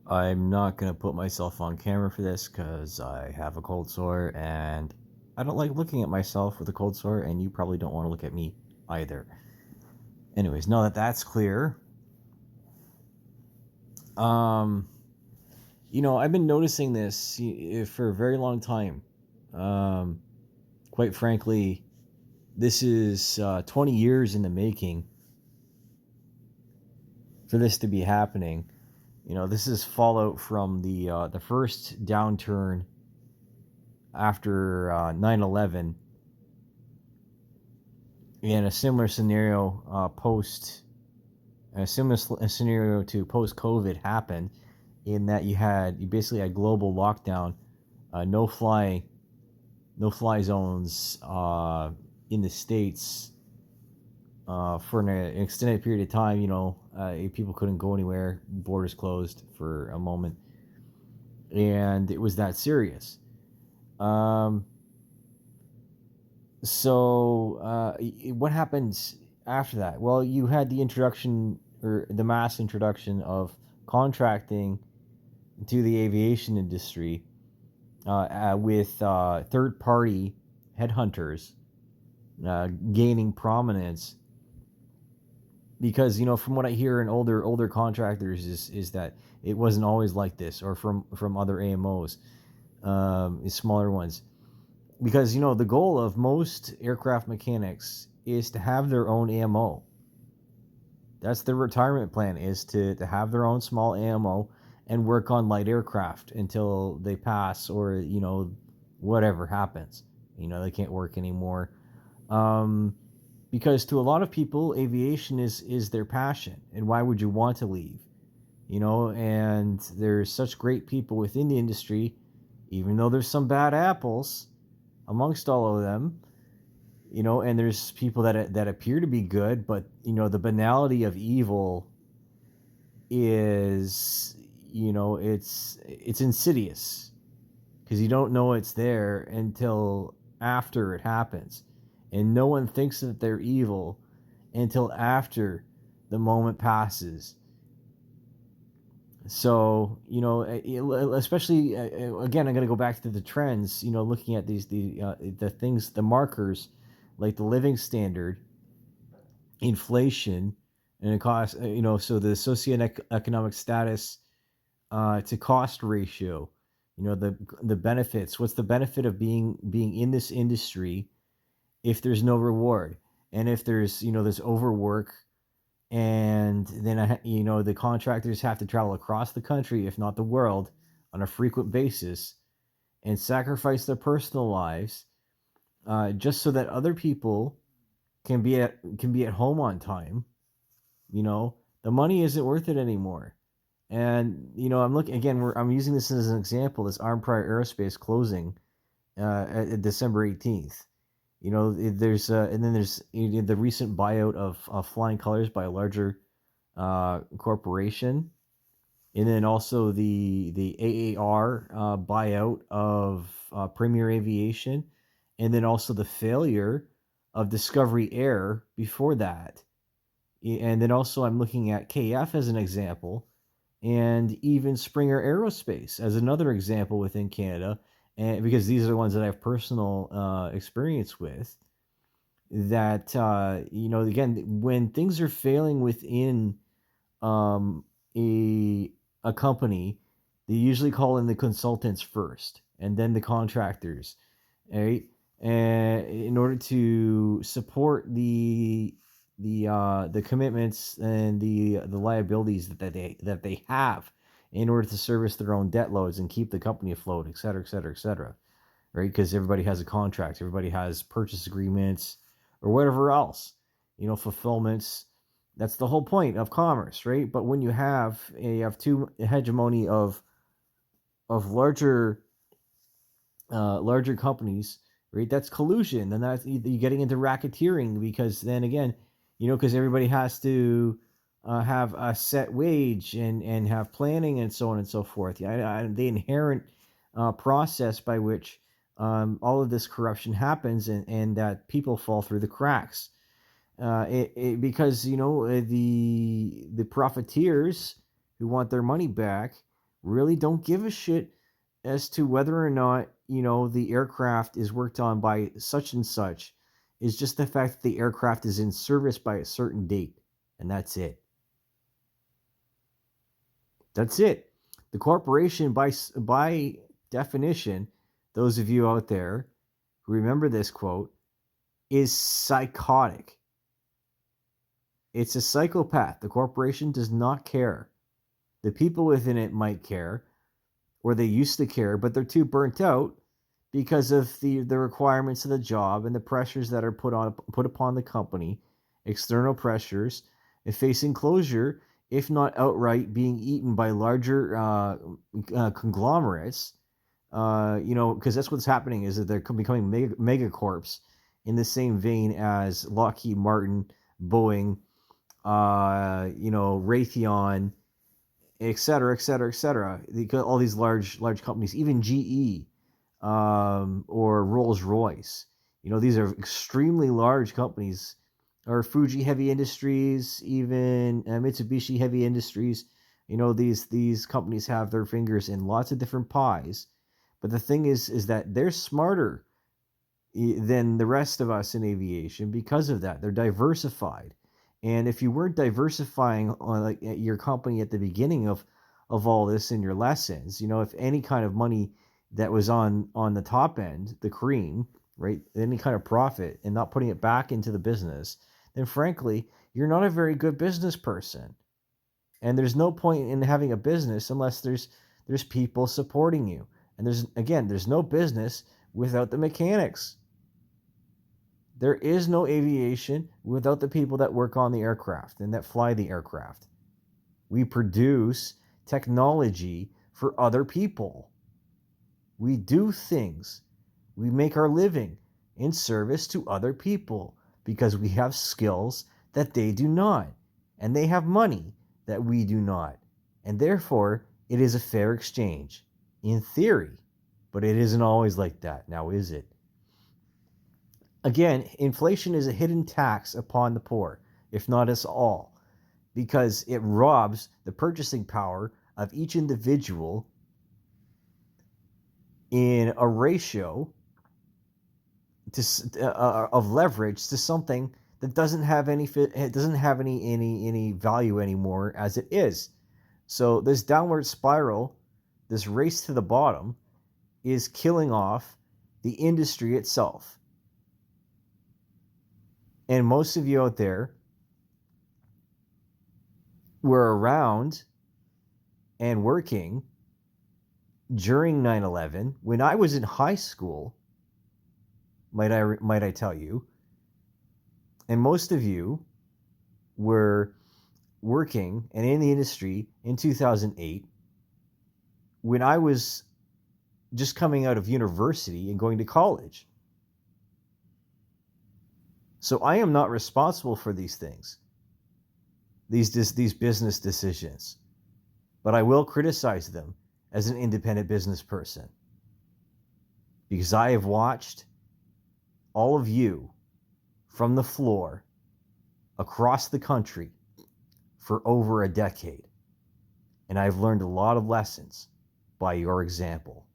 I'm not going to put myself on camera for this because I have a cold sore and I don't like looking at myself with a cold sore, and you probably don't want to look at me either. Anyways, now that that's clear, um, I've been noticing this for a very long time. Um, Quite frankly, this is 20 years in the making for this to be happening. This is fallout from the first downturn after 9/11, and a similar scenario scenario to post COVID happened, in that you basically had global lockdown, no fly zones in the states for an extended period of time. People couldn't go anywhere, borders closed for a moment, and it was that serious. Um, what happened after that? Well, you had the introduction, or the mass introduction, of contracting to the aviation industry, with third party headhunters gaining prominence. Because from what I hear in older contractors, is that it wasn't always like this, or from other AMOs, smaller ones. Because the goal of most aircraft mechanics is to have their own AMO. That's their retirement plan, is to have their own small AMO and work on light aircraft until they pass, or whatever happens. They can't work anymore. Um, because to a lot of people, aviation is their passion, and why would you want to leave? And there's such great people within the industry, even though there's some bad apples amongst all of them. And there's people that appear to be good, but the banality of evil is, it's insidious, because you don't know it's there until after it happens, and no one thinks that they're evil until after the moment passes. So especially, again, I'm going to go back to the trends. Looking at the things, the markers, like the living standard, inflation, and it cost. So the socioeconomic status to cost ratio. The benefits. What's the benefit of being in this industry if there's no reward, and if there's overwork, and then the contractors have to travel across the country, if not the world, on a frequent basis, and sacrifice their personal lives, just so that other people can be at home on time. The money isn't worth it anymore. And I'm looking again. I'm using this as an example. This Arm Prior Aerospace closing at December 18th. There's and then there's the recent buyout of Flying Colors by a larger corporation, and then also the AAR buyout of Premier Aviation, and then also the failure of Discovery Air before that. And then also I'm looking at KF as an example, and even Springer Aerospace as another example within Canada, and because these are the ones that I have personal experience with. That again, when things are failing within um, a company, they usually call in the consultants first, and then the contractors, right? And in order to support the commitments and the liabilities that they have, in order to service their own debt loads and keep the company afloat, et cetera, et cetera, et cetera, right? Because everybody has a contract, everybody has purchase agreements, or whatever else, fulfillments. That's the whole point of commerce, right? But when you have too hegemony of larger companies, right? That's collusion, and that's you're getting into racketeering, because then again, because everybody has to have a set wage, and have planning, and so on and so forth. Yeah, the inherent process by which all of this corruption happens, and that people fall through the cracks. Because the profiteers who want their money back really don't give a shit as to whether or not, the aircraft is worked on by such and such. Is just the fact that the aircraft is in service by a certain date, and that's it. That's it. The corporation, by definition, those of you out there who remember this quote, is psychotic. It's a psychopath. The corporation does not care. The people within it might care, or they used to care, but they're too burnt out because of the requirements of the job and the pressures that are put upon the company, external pressures, and facing closure, if not outright being eaten by larger conglomerates. Because that's what's happening, is that they're becoming megacorps in the same vein as Lockheed Martin, Boeing, Raytheon, et cetera, et cetera, et cetera. All these large companies, even GE, or Rolls Royce. These are extremely large companies, or Fuji Heavy Industries, even Mitsubishi Heavy Industries. These companies have their fingers in lots of different pies. But the thing is that they're smarter than the rest of us in aviation because of that. They're diversified. And if you weren't diversifying on your company at the beginning of all this in your lessons, if any kind of money that was on the top end, the cream, right, any kind of profit, and not putting it back into the business, then frankly, you're not a very good business person. And there's no point in having a business unless there's people supporting you. And there's no business without the mechanics. There is no aviation without the people that work on the aircraft and that fly the aircraft. We produce technology for other people. We do things. We make our living in service to other people because we have skills that they do not. And they have money that we do not. And therefore, it is a fair exchange. In theory. But it isn't always like that. Now, is it? Again, inflation is a hidden tax upon the poor, if not us all, because it robs the purchasing power of each individual in a ratio of leverage to something that doesn't have any value anymore as it is. So this downward spiral, this race to the bottom, is killing off the industry itself. And most of you out there were around and working during 9/11 when I was in high school, might I tell you. And most of you were working and in the industry in 2008 when I was just coming out of university and going to college. So I am not responsible for these things, these business decisions, but I will criticize them as an independent business person because I have watched all of you from the floor across the country for over a decade, and I've learned a lot of lessons by your example.